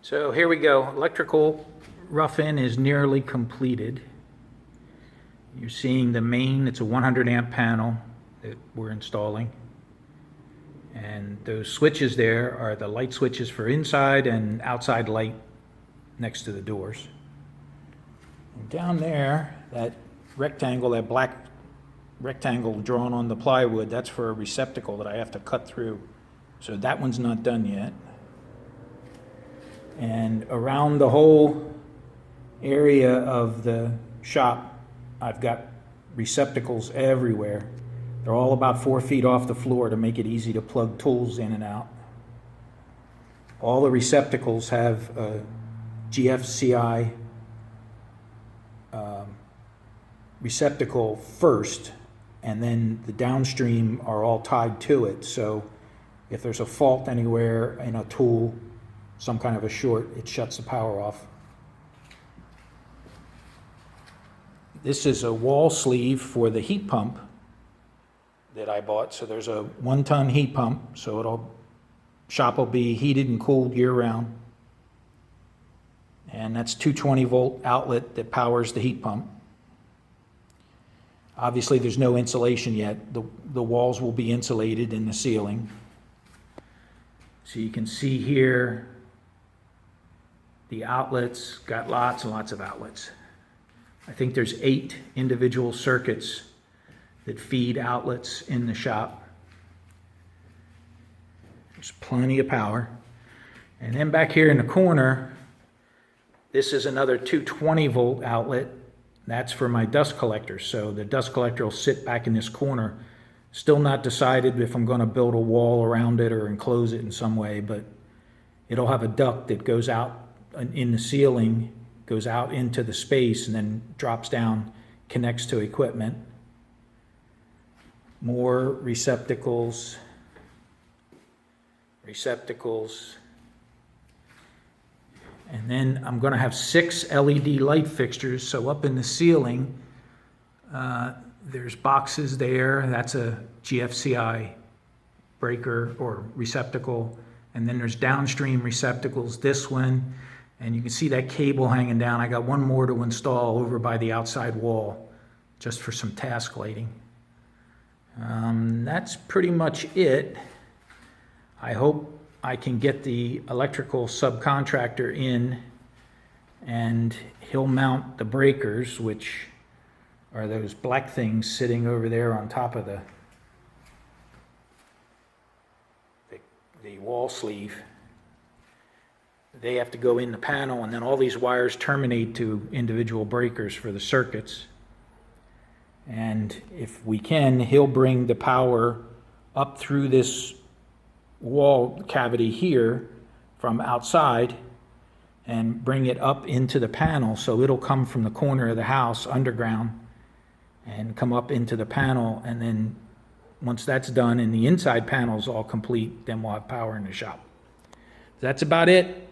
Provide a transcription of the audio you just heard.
So here we go. Electrical rough-in is nearly completed. You're seeing the main, it's a 100 amp panel that we're installing. And those switches there are the light switches for inside and outside light next to the doors. And down there, that rectangle, that black rectangle drawn on the plywood, that's for a receptacle that I have to cut through. So that one's not done yet. And around the whole area of the shop, I've got receptacles everywhere. They're all about 4 feet off the floor to make it easy to plug tools in and out. All the receptacles have a GFCI receptacle first, and then the downstream are all tied to it. So if there's a fault anywhere in a tool, some kind of a short, it shuts the power off. This is a wall sleeve for the heat pump that I bought. So there's a 1 ton heat pump, so shop will be heated and cooled year round. And that's 220 volt outlet that powers the heat pump. Obviously there's no insulation yet. The walls will be insulated in the ceiling. So you can see here, the outlets, got lots and lots of outlets. I think there's 8 individual circuits that feed outlets in the shop. There's plenty of power. And then back here in the corner, this is another 220 volt outlet. That's for my dust collector. So the dust collector will sit back in this corner. Still not decided if I'm going to build a wall around it or enclose it in some way, but it'll have a duct that goes out in the ceiling, goes out into the space, and then drops down, connects to equipment. More receptacles. And then I'm going to have 6 LED light fixtures. So up in the ceiling, there's boxes there. That's a GFCI breaker or receptacle. And then there's downstream receptacles, this one. And you can see that cable hanging down. I got one more to install over by the outside wall just for some task lighting. That's pretty much it. I hope I can get the electrical subcontractor in and he'll mount the breakers, which are those black things sitting over there on top of the wall sleeve. They have to go in the panel, and then all these wires terminate to individual breakers for the circuits. And if we can, he'll bring the power up through this wall cavity here from outside and bring it up into the panel. So it'll come from the corner of the house underground and come up into the panel. And then once that's done and the inside panel's all complete, then we'll have power in the shop. That's about it.